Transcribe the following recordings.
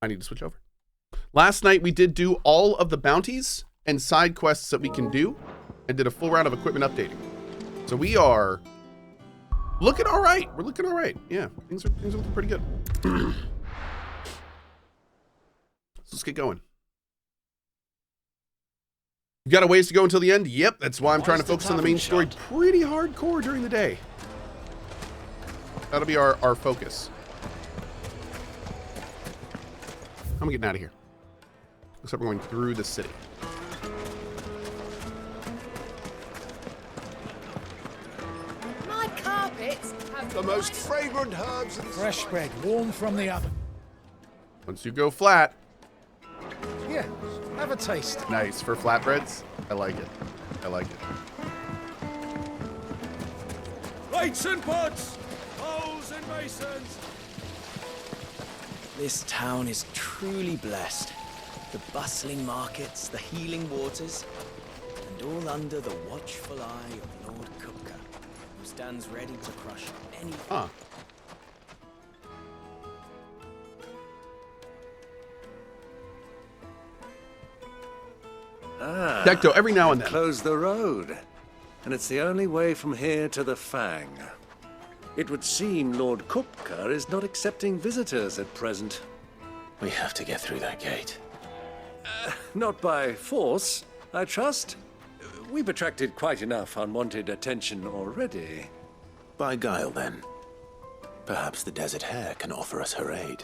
I need to switch over. Last night we did do all of the bounties and side quests that we can do and did a full round of equipment updating. So we are looking all right. We're looking all right. Yeah, things are looking pretty good. Let's get going. You got a ways to go until the end? Yep, that's why I'm trying to focus on the main story pretty hardcore during the day. That'll be our focus. I'm getting out of here. Looks like we're going through the city. My carpets have the most fragrant herbs. Fresh bread, warm from the oven. Once you go flat. Yeah, have a taste. Nice. For flatbreads? I like it. I like it. Lights and pots! Holes and masons! This town is truly blessed. The bustling markets, the healing waters, and all under the watchful eye of Lord Cohh, who stands ready to crush any... Huh. Ah, Decto, every now and then. Close the road. And it's the only way from here to the Fang. It would seem Lord Cohh is not accepting visitors at present. We have to get through that gate. Not by force, I trust. We've attracted quite enough unwanted attention already. By guile, then. Perhaps the Desert Hare can offer us her aid.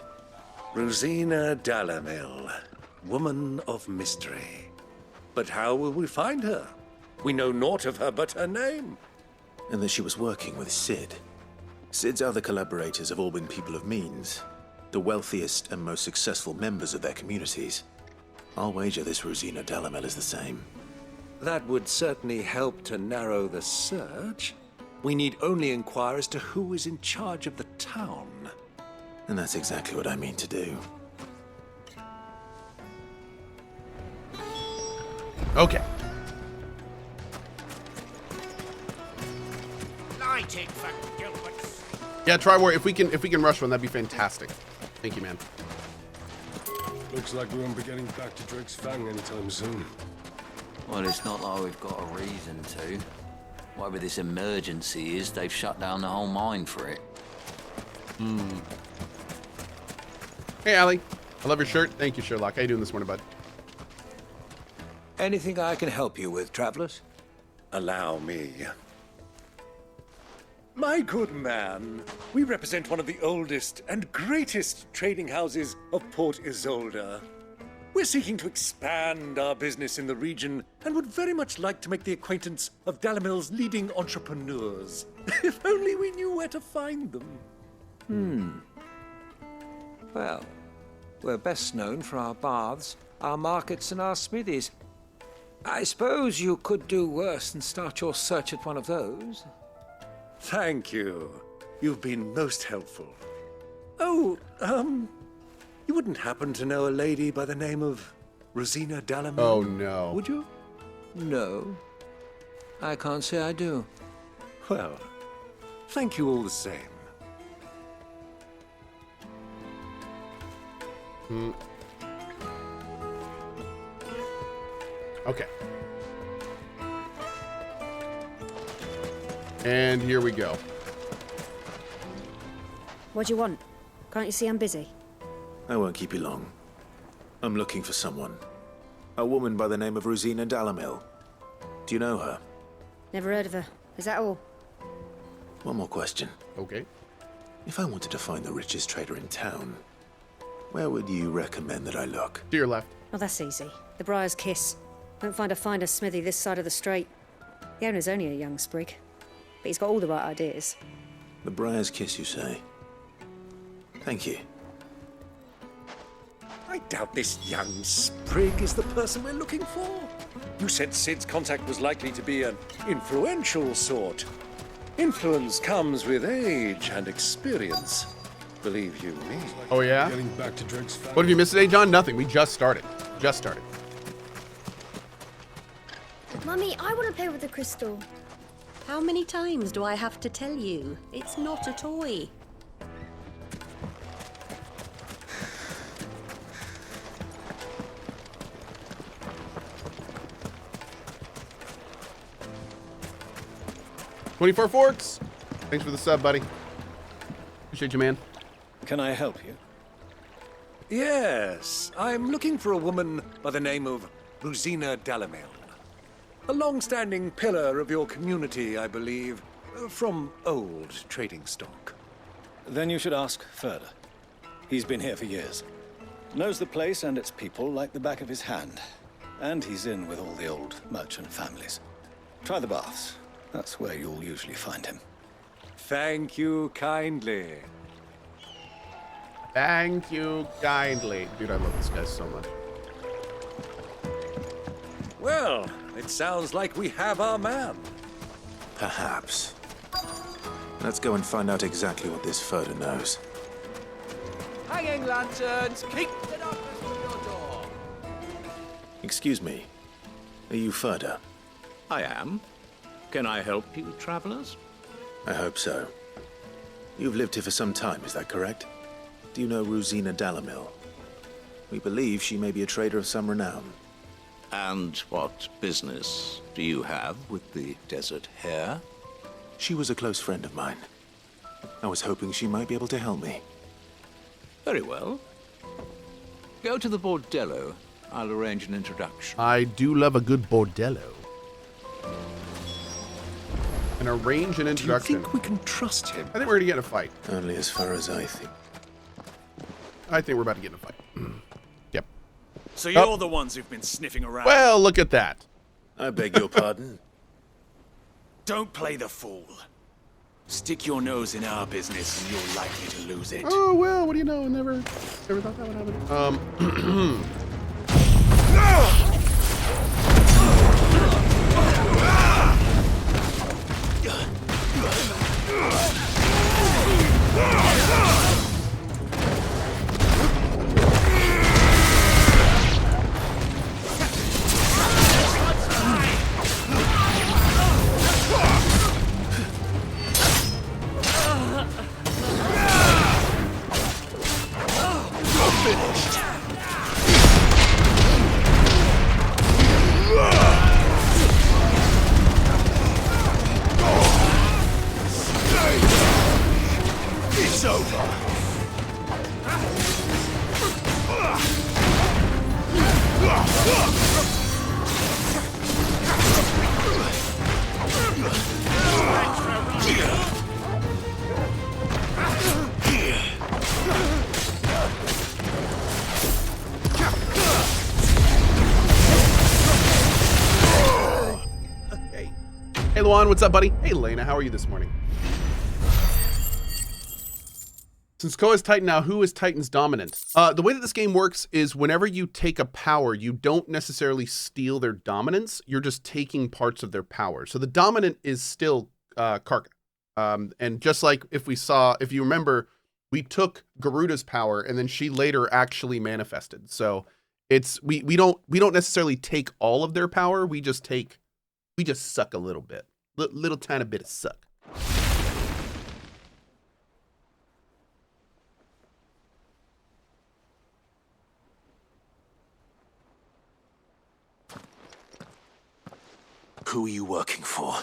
Rosina Dalimil, woman of mystery. But how will we find her? We know naught of her but her name. And that she was working with Sid. Sid's other collaborators have all been people of means, the wealthiest and most successful members of their communities. I'll wager this Rosina Dalimil is the same. That would certainly help to narrow the search. We need only inquire as to who is in charge of the town. And that's exactly what I mean to do. Okay. Lighting for Gilbert's. Yeah, Triwar, if we can rush one, that'd be fantastic. Thank you, man. Looks like we won't be getting back to Drake's Fang anytime soon. Well, it's not like we've got a reason to. Whatever this emergency is, they've shut down the whole mine for it. Hey, Allie. I love your shirt. Thank you, Sherlock. How you doing this morning, bud? Anything I can help you with, travelers? Allow me. My good man, we represent one of the oldest and greatest trading houses of Port Isolde. We're seeking to expand our business in the region and would very much like to make the acquaintance of Dalimil's leading entrepreneurs. If only we knew where to find them. Well, we're best known for our baths, our markets, and our smithies. I suppose you could do worse than start your search at one of those. Thank you. You've been most helpful. Oh, you wouldn't happen to know a lady by the name of Rosina Dalimil? Oh, no. Would you? No, I can't say I do. Well, thank you all the same. Okay. And here we go. What do you want? Can't you see I'm busy? I won't keep you long. I'm looking for someone. A woman by the name of Rosina Dalimil. Do you know her? Never heard of her. Is that all? One more question. Okay. If I wanted to find the richest trader in town, where would you recommend that I look? To your left. Oh, that's easy. The Briar's Kiss. Won't find a finer smithy this side of the strait. The owner's only a young sprig, but he's got all the right ideas. The Briar's Kiss, you say? Thank you. I doubt this young sprig is the person we're looking for. You said Sid's contact was likely to be an influential sort. Influence comes with age and experience. Believe you me. Oh, yeah? Getting back to Drake's Fang. What have you missed today, John? Nothing. We just started. Just started. Mummy, I want to play with the crystal. How many times do I have to tell you? It's not a toy. 24 Forks. Thanks for the sub, buddy. Appreciate you, man. Can I help you? Yes, I'm looking for a woman by the name of Rosina Dalimil. A long-standing pillar of your community, I believe, from old trading stock. Then you should ask Further. He's been here for years. Knows the place and its people like the back of his hand. And he's in with all the old merchant families. Try the baths. That's where you'll usually find him. Thank you kindly. Thank you kindly. Dude, I love this guy so much. Well, it sounds like we have our man. Perhaps. Let's go and find out exactly what this Further knows. Hanging lanterns, keep the darkness from your door. Excuse me. Are you Further? I am. Can I help you, travelers? I hope so. You've lived here for some time, is that correct? Do you know Rosina Dalimil? We believe she may be a trader of some renown. And what business do you have with the desert hare? She was a close friend of mine. I was hoping she might be able to help me. Very well. Go to the Bordello. I'll arrange an introduction. I do love a good Bordello. And arrange an introduction. Do you think we can trust him? I think we're gonna get in a fight. Only as far as I think. I think we're about to get in a fight. Yep. So you're the ones who've been sniffing around. Well, look at that. I beg your pardon? Don't play the fool. Stick your nose in our business and you're likely to lose it. Oh, well, what do you know? Never thought that would happen. It's over. Hey, Luan, what's up, buddy? Hey, Lena, how are you this morning? Since Cohh is Titan now, who is Titan's dominant? The way that this game works is whenever you take a power, you don't necessarily steal their dominance. You're just taking parts of their power. So the dominant is still Karka. And just like if you remember, we took Garuda's power and then she later actually manifested. So it's we don't necessarily take all of their power. We just suck a little bit, little tiny bit of suck. Who are you working for?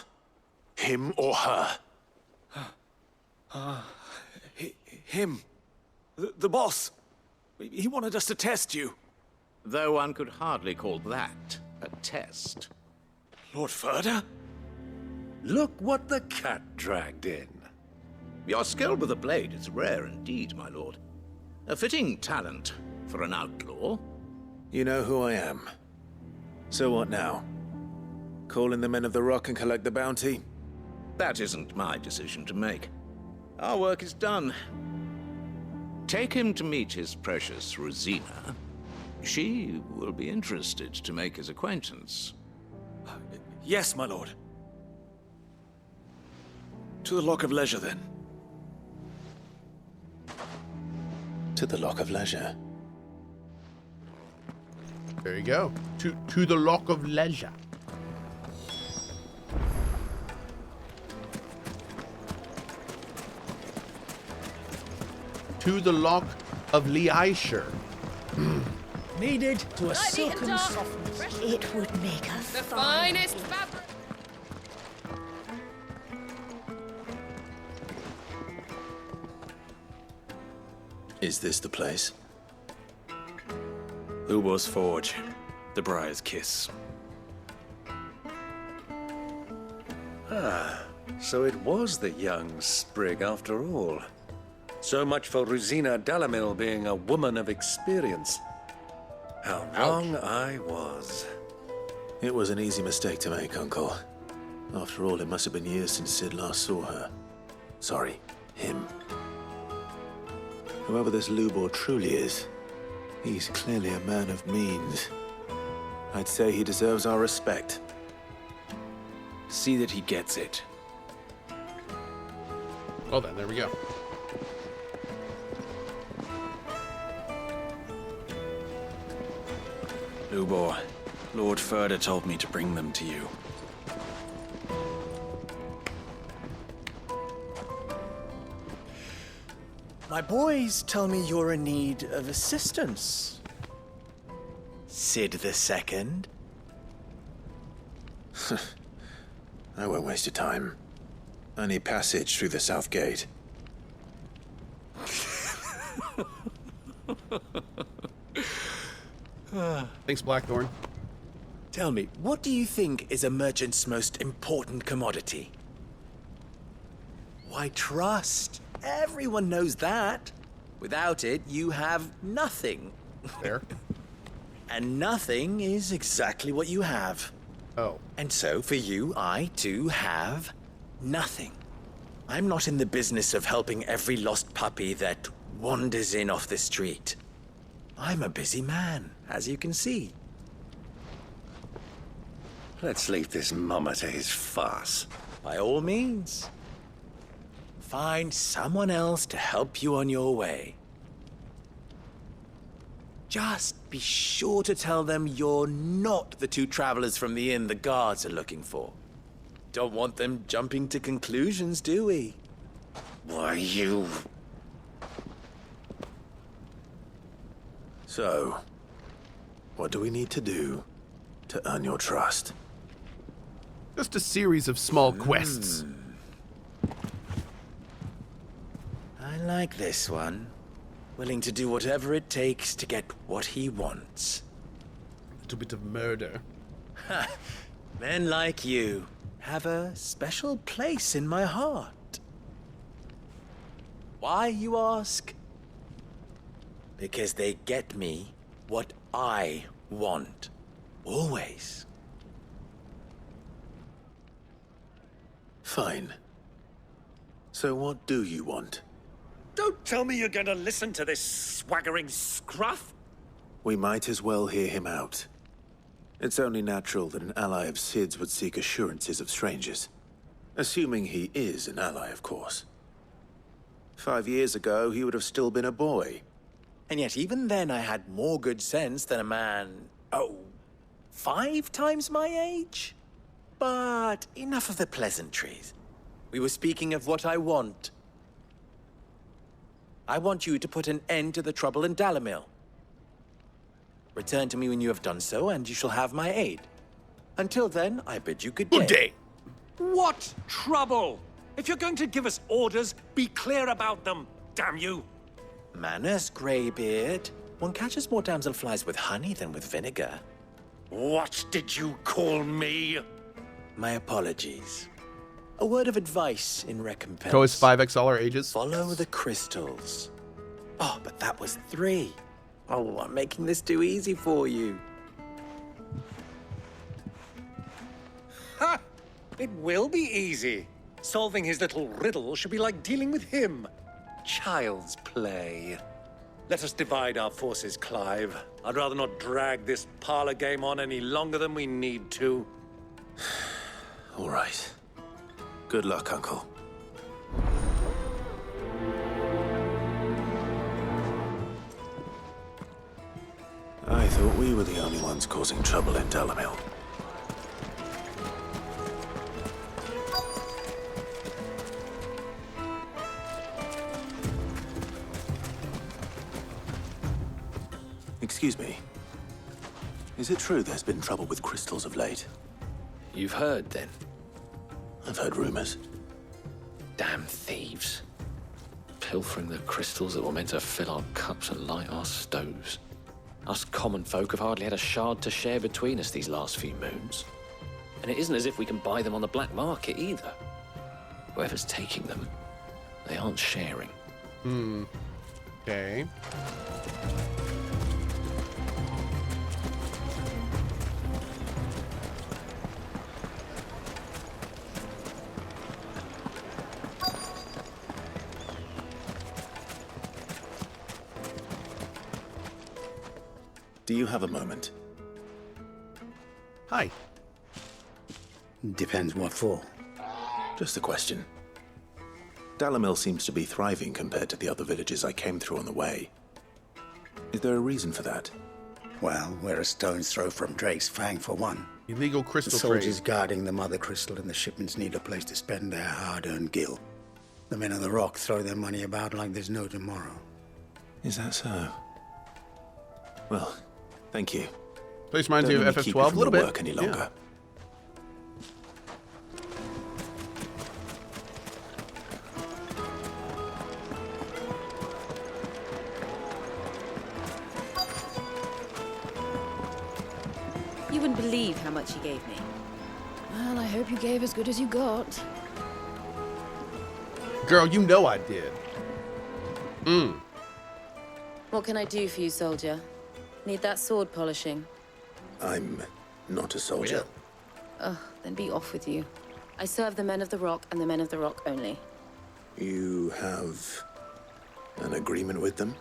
Him or her? Him. The boss. He wanted us to test you. Though one could hardly call that a test. Lord Further? Look what the cat dragged in. Your skill with the blade is rare indeed, my lord. A fitting talent for an outlaw. You know who I am. So what now? Call in the men of the rock and collect the bounty? That isn't my decision to make. Our work is done. Take him to meet his precious Rosina. She will be interested to make his acquaintance. Yes, my lord. To the Lock of Leisure, then. To the Lock of Leisure. There you go. To the Lock of Leisure. To the Lock of Leisure. Needed to a Lightning silken and dark. softness. It would make a The finest fabric. Is this the place? Lubor's Forge. The Briar's Kiss. Ah, so it was the young sprig after all. So much for Rosina Dalimil being a woman of experience. How wrong I was. It was an easy mistake to make, Uncle. After all, it must have been years since Sid last saw her. Sorry, him. Whoever this Lubor truly is, he's clearly a man of means. I'd say he deserves our respect. See that he gets it. Well then, there we go. Lubor, Lord Furder told me to bring them to you. My boys tell me you're in need of assistance. Sid the Second? I won't waste your time. I need passage through the south gate. Thanks, Blackthorn. Tell me, what do you think is a merchant's most important commodity? Why, trust. Everyone knows that. Without it, you have nothing. Fair. And nothing is exactly what you have. Oh. And so, for you, I, too, have nothing. I'm not in the business of helping every lost puppy that wanders in off the street. I'm a busy man, as you can see. Let's leave this mummer to his farce. By all means. Find someone else to help you on your way. Just be sure to tell them you're not the two travelers from the inn the guards are looking for. Don't want them jumping to conclusions, do we? Why, you... So, what do we need to do to earn your trust? Just a series of small quests. I like this one. Willing to do whatever it takes to get what he wants. A little bit of murder. Men like you have a special place in my heart. Why, you ask? Because they get me what I want. Always. Fine. So what do you want? Don't tell me you're going to listen to this swaggering scruff. We might as well hear him out. It's only natural that an ally of Sid's would seek assurances of strangers. Assuming he is an ally, of course. 5 years ago, he would have still been a boy. And yet even then I had more good sense than a man, 5 times my age? But enough of the pleasantries. We were speaking of what I want. I want you to put an end to the trouble in Dalimil. Return to me when you have done so, and you shall have my aid. Until then, I bid you good day. Good day. What trouble? If you're going to give us orders, be clear about them, damn you. Manners, Greybeard. One catches more damselflies with honey than with vinegar. What did you call me? My apologies. A word of advice in recompense. Cohh's 5XL our ages. Follow the crystals. Oh, but that was 3. Oh, I'm making this too easy for you. Ha! It will be easy. Solving his little riddle should be like dealing with him. Child's play. Let us divide our forces, Clive. I'd rather not drag this parlor game on any longer than we need to. All right. Good luck, Uncle. I thought we were the only ones causing trouble in Dalimil. Excuse me. Is it true there's been trouble with crystals of late? You've heard, then? I've heard rumors. Damn thieves. pilfering the crystals that were meant to fill our cups and light our stoves. Us common folk have hardly had a shard to share between us these last few moons. And it isn't as if we can buy them on the black market either. Whoever's taking them, they aren't sharing. Okay. Do you have a moment? Hi. Depends what for. Just a question. Dalimil seems to be thriving compared to the other villages I came through on the way. Is there a reason for that? Well, we're a stone's throw from Drake's Fang for one. Illegal crystal the soldiers trade. guarding the mother crystal and the shipments need a place to spend their hard-earned gil. The men of the rock throw their money about like there's no tomorrow. Is that so? Well, thank you. Place reminds me Don't of let me keep FF12 you a from little your bit. work any longer. You wouldn't believe how much he gave me. Well, I hope you gave as good as you got. Girl, you know I did. What can I do for you, soldier? Need that sword polishing? I'm not a soldier. Ugh, then be off with you. I serve the men of the rock and the men of the rock only. You have an agreement with them?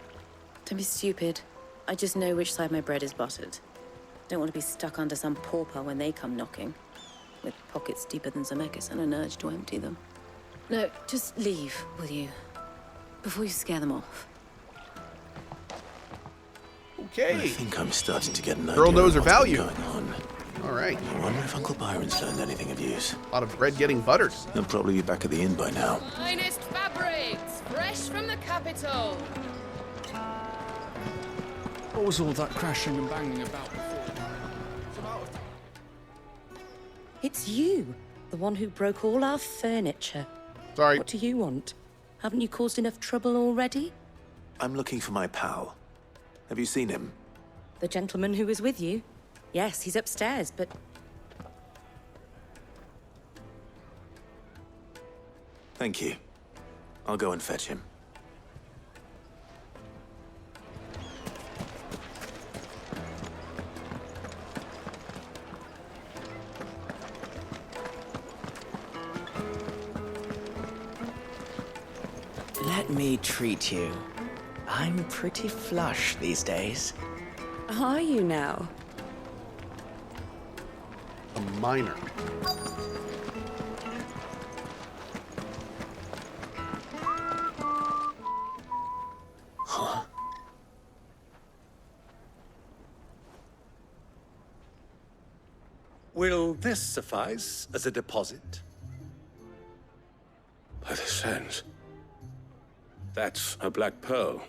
Don't be stupid. I just know which side my bread is buttered. Don't want to be stuck under some pauper when they come knocking. With pockets deeper than Zemeckis and an urge to empty them. No, just leave, will you? Before you scare them off. Okay. I think I'm starting to get an idea Girl knows her of what's value. going on. All right. I wonder if Uncle Byron's learned anything of use. A lot of bread getting buttered. He'll probably be back at the inn by now. Finest fabrics, fresh from the capital. What was all that crashing and banging about before? It's you, the one who broke all our furniture. Sorry. What do you want? Haven't you caused enough trouble already? I'm looking for my pal. Have you seen him? The gentleman who was with you? Yes, he's upstairs, but... Thank you. I'll go and fetch him. Let me treat you. I'm pretty flush these days. Are you now? A minor. Huh? Will this suffice as a deposit? By the sands. That's a black pearl.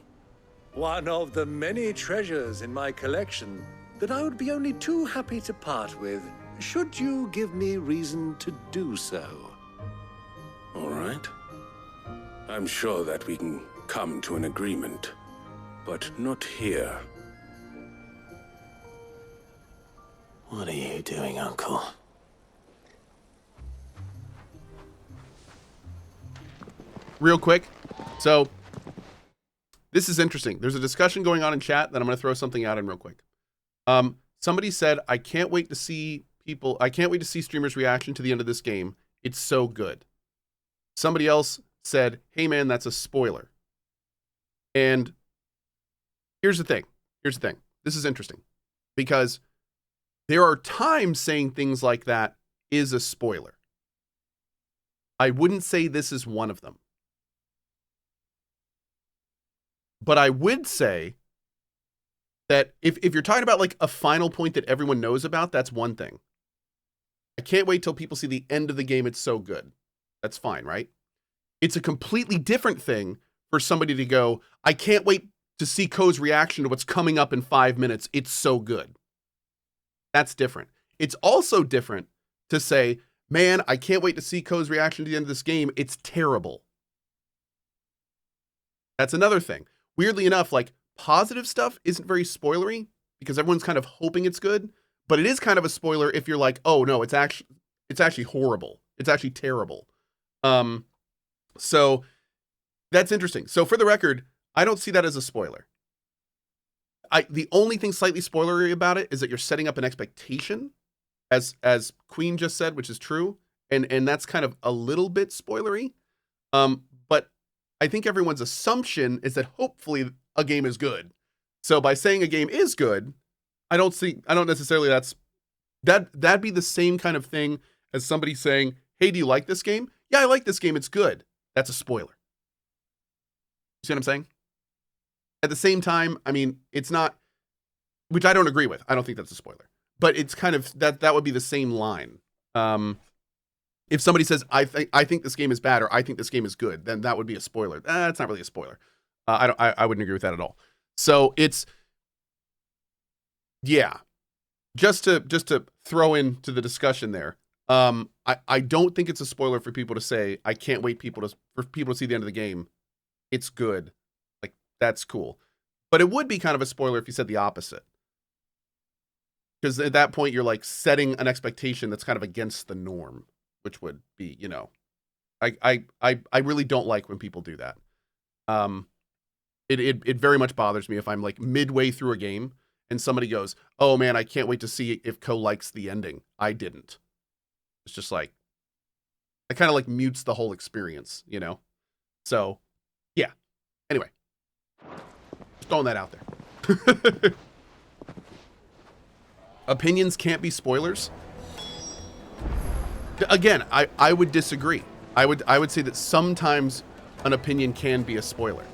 One of the many treasures in my collection that I would be only too happy to part with, should you give me reason to do so. All right. I'm sure that we can come to an agreement, but not here. What are you doing, Uncle? Real quick. So, this is interesting. There's a discussion going on in chat that I'm going to throw something out in real quick. Somebody said, I can't wait to see streamers' reaction to the end of this game. It's so good. Somebody else said, hey man, that's a spoiler. And here's the thing. This is interesting because there are times saying things like that is a spoiler. I wouldn't say this is one of them. But I would say that if you're talking about like a final point that everyone knows about, that's one thing. I can't wait till people see the end of the game. It's so good. That's fine, right? It's a completely different thing for somebody to go, I can't wait to see Cohh's reaction to what's coming up in 5 minutes. It's so good. That's different. It's also different to say, man, I can't wait to see Cohh's reaction to the end of this game. It's terrible. That's another thing. Weirdly enough, like positive stuff isn't very spoilery because everyone's kind of hoping it's good, but it is kind of a spoiler if you're like, oh no, it's actually horrible. It's actually terrible. So that's interesting. So for the record, I don't see that as a spoiler. The only thing slightly spoilery about it is that you're setting up an expectation, as Queen just said, which is true, and that's kind of a little bit spoilery. But I think everyone's assumption is that hopefully a game is good. So by saying a game is good, I don't necessarily that'd be the same kind of thing as somebody saying, "Hey, do you like this game?" "Yeah, I like this game. It's good." That's a spoiler. You see what I'm saying? At the same time, I mean, it's not, which I don't agree with. I don't think that's a spoiler, but it's kind of that would be the same line. If somebody says, I think this game is bad, or I think this game is good, then that would be a spoiler. It's not really a spoiler. I wouldn't agree with that at all. So it's, yeah, just to throw into the discussion there. I don't think it's a spoiler for people to say, I can't wait for people to see the end of the game. It's good. Like, that's cool. But it would be kind of a spoiler if you said the opposite. Because at that point, you're like setting an expectation that's kind of against the norm, which would be, you know, I really don't like when people do that. It very much bothers me if I'm like midway through a game and somebody goes, "Oh man, I can't wait to see if Cohh likes the ending." I didn't. It's just like, it kind of like mutes the whole experience, you know? So, yeah. Anyway, just throwing that out there. Opinions can't be spoilers. Again, I would disagree. I would say that sometimes an opinion can be a spoiler.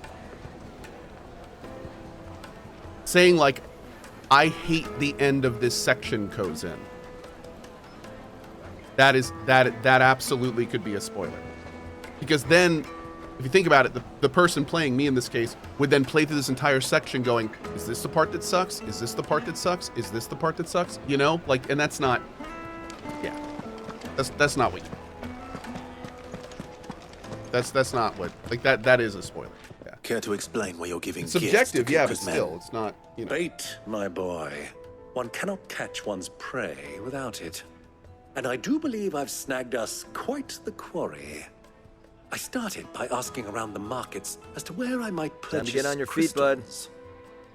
Saying like, I hate the end of this section Cohh's in. That absolutely could be a spoiler. Because then, if you think about it, the person playing, me in this case, would then play through this entire section going, is this the part that sucks? Is this the part that sucks? Is this the part that sucks? You know? Like, and that's not, yeah. That's not what you, that's not what, like that is a spoiler. Yeah. Care to explain why you're giving it's subjective, yeah, but men? still, it's not, you know. Bait, my boy. One cannot catch one's prey without it. And I do believe I've snagged us quite the quarry. I started by asking around the markets as to where I might purchase Time to get on your feet, bud.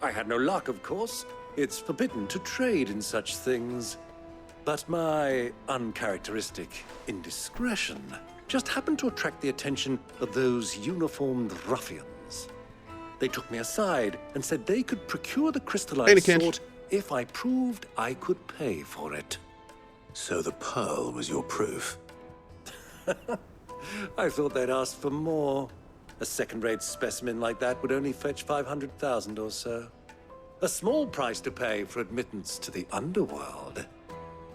I had no luck, of course. It's forbidden to trade in such things. But my uncharacteristic indiscretion just happened to attract the attention of those uniformed ruffians. They took me aside and said they could procure the crystallized sort if I proved I could pay for it. So the pearl was your proof? I thought they'd ask for more. A second-rate specimen like that would only fetch 500,000 or so. A small price to pay for admittance to the underworld.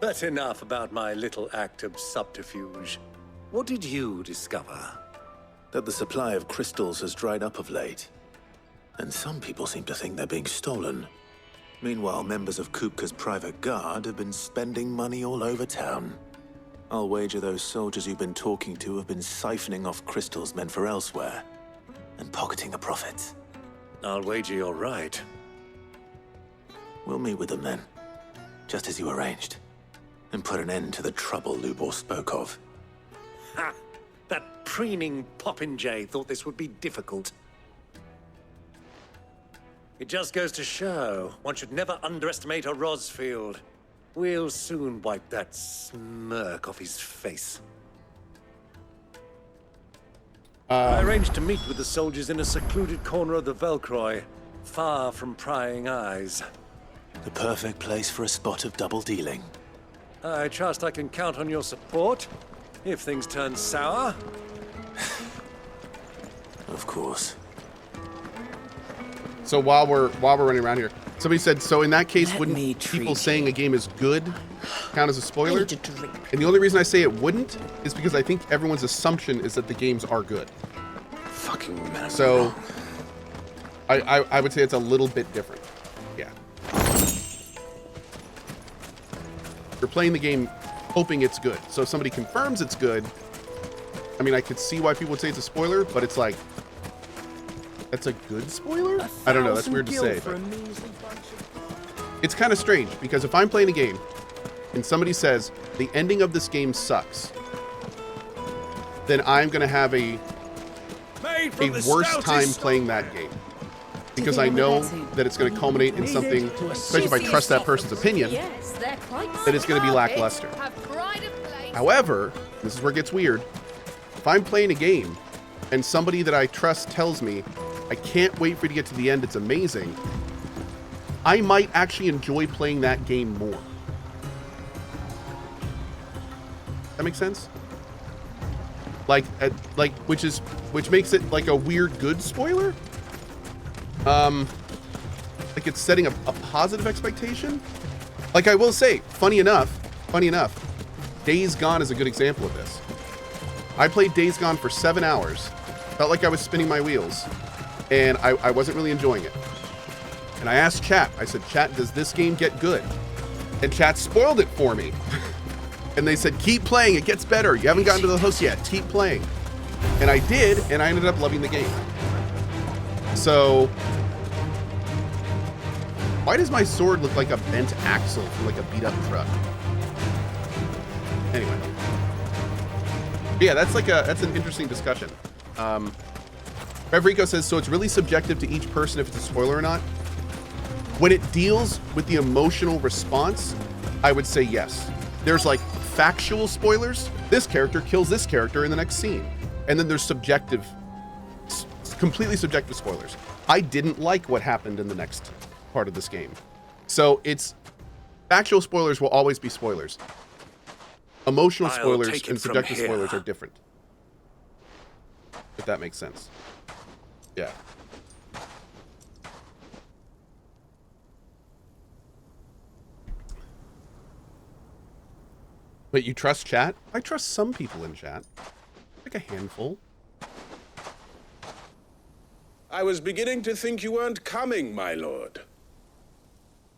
But enough about my little act of subterfuge. What did you discover? That the supply of crystals has dried up of late. And some people seem to think they're being stolen. Meanwhile, members of Kupka's private guard have been spending money all over town. I'll wager those soldiers you've been talking to have been siphoning off crystals meant for elsewhere, and pocketing the profits. I'll wager you're right. We'll meet with them then, just as you arranged, and put an end to the trouble Lubor spoke of. Ha! That preening popinjay thought this would be difficult. It just goes to show, one should never underestimate a Rosfield. We'll soon wipe that smirk off his face. I arranged to meet with the soldiers in a secluded corner of the Velcroy, far from prying eyes. The perfect place for a spot of double dealing. I trust I can count on your support, if things turn sour. Of course. So while we're running around here, somebody said, so in that case, wouldn't people saying a game is good count as a spoiler? And the only reason I say it wouldn't is because I think everyone's assumption is that the games are good. Fucking man. So I would say it's a little bit different. Yeah. You're playing the game hoping it's good. So if somebody confirms it's good, I mean, I could see why people would say it's a spoiler, but it's like, That's a good spoiler? I don't know. That's weird to say. But it's kind of strange because if I'm playing a game and somebody says the ending of this game sucks, then I'm going to have a worse time playing that game. Because I know that it's going to culminate in something, especially if I trust that person's opinion, that it's going to be lackluster. However, this is where it gets weird. If I'm playing a game and somebody that I trust tells me, I can't wait for you to get to the end, it's amazing, I might actually enjoy playing that game more. That makes sense? Which makes it like a weird good spoiler? Like it's setting a positive expectation. Like I will say, funny enough, Days Gone is a good example of this. I played Days Gone for 7 hours, felt like I was spinning my wheels, and I wasn't really enjoying it. And I asked chat, I said, chat, does this game get good? And chat spoiled it for me. And they said, keep playing, it gets better. You haven't gotten to the hook yet, keep playing. And I did, and I ended up loving the game. So, why does my sword look like a bent axle from like a beat up truck? Anyway. Yeah, that's an interesting discussion. Revrico says, so it's really subjective to each person if it's a spoiler or not. When it deals with the emotional response, I would say yes. There's like factual spoilers. This character kills this character in the next scene. And then there's subjective, completely subjective spoilers. I didn't like what happened in the next part of this game. So it's factual spoilers will always be spoilers. Emotional spoilers and subjective spoilers are different. If that makes sense. Yeah. But you trust chat? I trust some people in chat. Like a handful. I was beginning to think you weren't coming, my lord.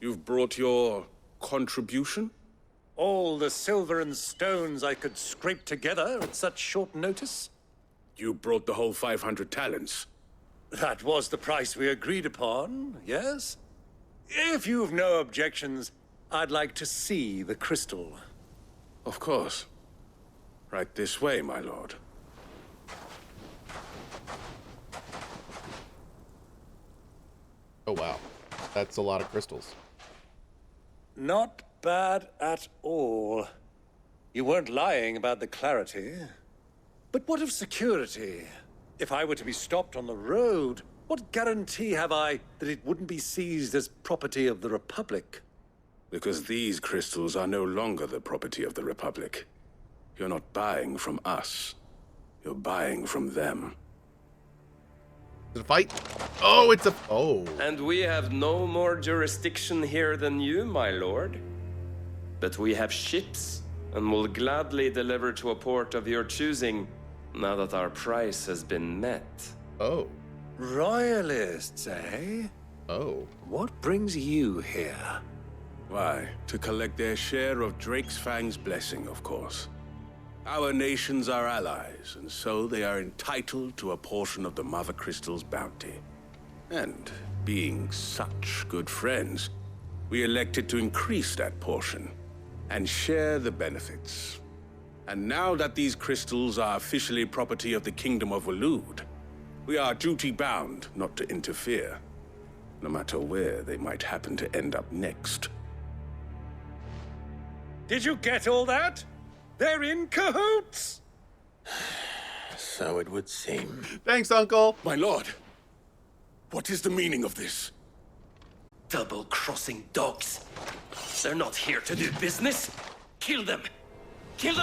You've brought your contribution? All the silver and stones I could scrape together at such short notice? You brought the whole 500 talents. That was the price we agreed upon, yes? If you've no objections, I'd like to see the crystal. Of course. Right this way, my lord. Oh, wow. That's a lot of crystals. Not bad at all. You weren't lying about the clarity. But what of security? If I were to be stopped on the road, what guarantee have I that it wouldn't be seized as property of the Republic? Because these crystals are no longer the property of the Republic. You're not buying from us. You're buying from them. Is it a fight? Oh, it's a... Oh. And we have no more jurisdiction here than you, my lord. But we have ships, and will gladly deliver to a port of your choosing, now that our price has been met. Oh. Royalists, eh? Oh. What brings you here? Why, to collect their share of Drake's Fang's blessing, of course. Our nations are allies, and so they are entitled to a portion of the Mother Crystal's bounty. And being such good friends, we elected to increase that portion and share the benefits. And now that these crystals are officially property of the Kingdom of Waloed, we are duty-bound not to interfere, no matter where they might happen to end up next. Did you get all that? They're in cahoots! So it would seem. Thanks, Uncle. My lord, what is the meaning of this? Double-crossing dogs. They're not here to do business. Kill them. Kill them